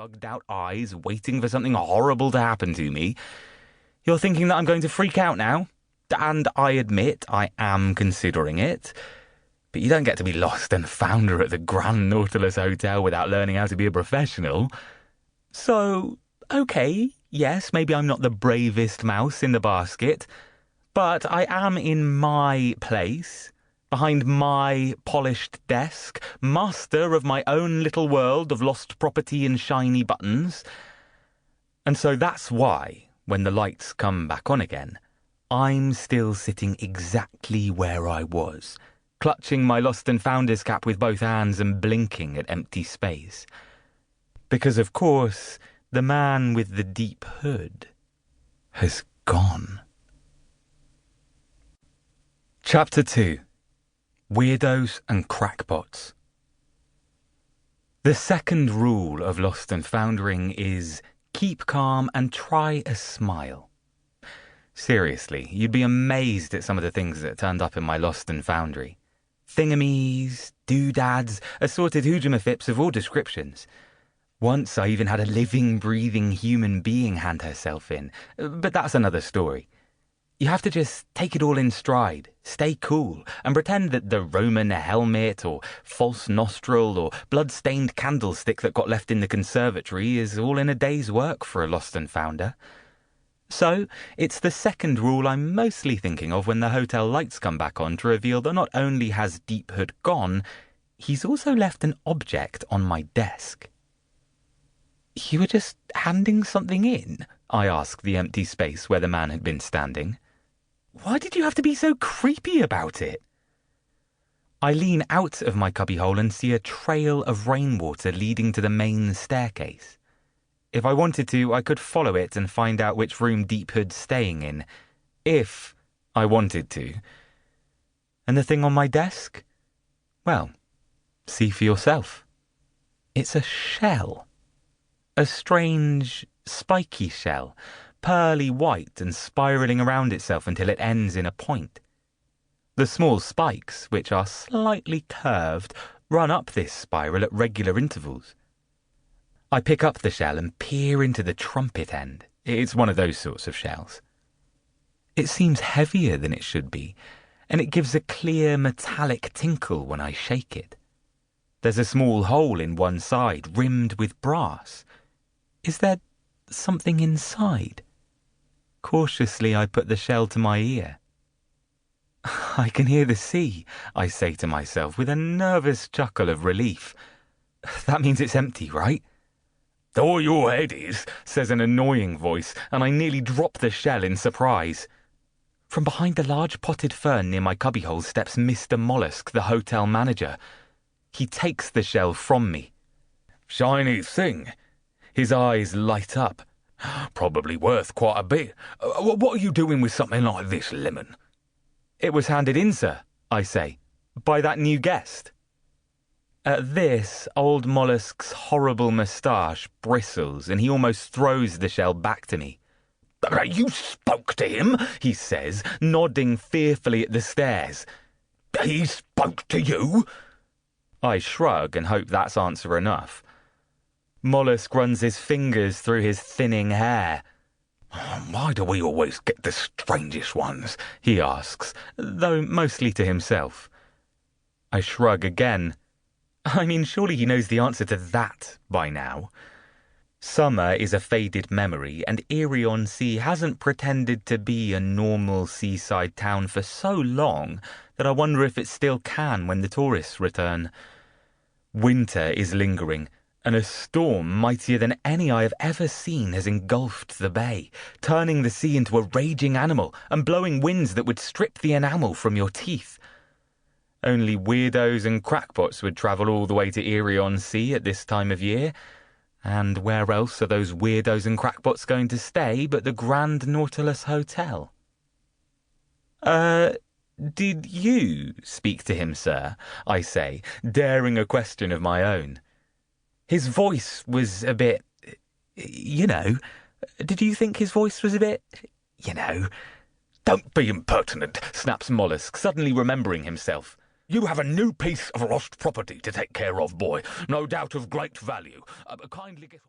bugged out eyes, waiting for something horrible to happen to me. You're thinking that I'm going to freak out now? And I admit I am considering it. But you don't get to be lost and founder at the Grand Nautilus Hotel without learning how to be a professional. So, okay, yes, maybe I'm not the bravest mouse in the basket, but I am in my place, behind my polished desk, master of my own little world of lost property and shiny buttons. And so that's why, when the lights come back on again, I'm still sitting exactly where I was, clutching my Lost-and-Founder's cap with both hands and blinking at empty space. Because, of course, the man with the deep hood has gone. Chapter 2. Weirdos and Crackpots. The second rule of Lost-and-Foundering is keep calm and try a smile. Seriously, you'd be amazed at some of the things that turned up in my Lost-and-Foundry. Thingamies, doodads, assorted hoojamafips of all descriptions. Once I even had a living, breathing human being hand herself in, but that's another story. You have to just take it all in stride, stay cool, and pretend that the Roman helmet or false nostril or blood-stained candlestick that got left in the conservatory is all in a day's work for a Lost-and-Founder. So, it's the second rule I'm mostly thinking of when the hotel lights come back on to reveal that not only has Deep Hood gone, he's also left an object on my desk. You were just handing something in? I asked the empty space where the man had been standing. Why did you have to be so creepy about it? I lean out of my cubbyhole and see a trail of rainwater leading to the main staircase. If I wanted to, I could follow it and find out which room Deep Hood's staying in. If I wanted to. And the thing on my desk? Well, see for yourself. It's a shell. A strange, spiky shell, pearly white and spiralling around itself until it ends in a point. The small spikes, which are slightly curved, run up this spiral at regular intervals. I pick up the shell and peer into the trumpet end. It's one of those sorts of shells. It seems heavier than it should be, and it gives a clear metallic tinkle when I shake it. There's a small hole in one side, rimmed with brass. Is there something inside? Cautiously, I put the shell to my ear. I can hear the sea, I say to myself with a nervous chuckle of relief. That means it's empty, right? All your head is, says an annoying voice, and I nearly drop the shell in surprise. From behind the large potted fern near my cubbyhole steps Mr. Mollusk, the hotel manager. He takes the shell from me. Shiny thing. His eyes light up. Probably worth quite a bit. What are you doing with something like this, Lemon? It was handed in, sir, I say, by that new guest. At this, old Mollusk's horrible moustache bristles, and he almost throws the shell back to me. You spoke to him, he says, nodding fearfully at the stairs. He spoke to you? I shrug and hope that's answer enough. Mollusk runs his fingers through his thinning hair. Why do we always get the strangest ones? He asks, though mostly to himself. I shrug again. I mean, surely he knows the answer to that by now. Summer is a faded memory, and Eerie-on-Sea hasn't pretended to be a normal seaside town for so long that I wonder if it still can when the tourists return. Winter is lingering, and a storm mightier than any I have ever seen has engulfed the bay, turning the sea into a raging animal and blowing winds that would strip the enamel from your teeth. Only weirdos and crackpots would travel all the way to Eerie-on-Sea at this time of year. And where else are those weirdos and crackpots going to stay but the Grand Nautilus Hotel? Did you speak to him, sir? I say, daring a question of my own. His voice was a bit, Did you think his voice was a bit, Don't be impertinent, snaps Mollusk, suddenly remembering himself. You have a new piece of lost property to take care of, boy. No doubt of great value. Kindly get on.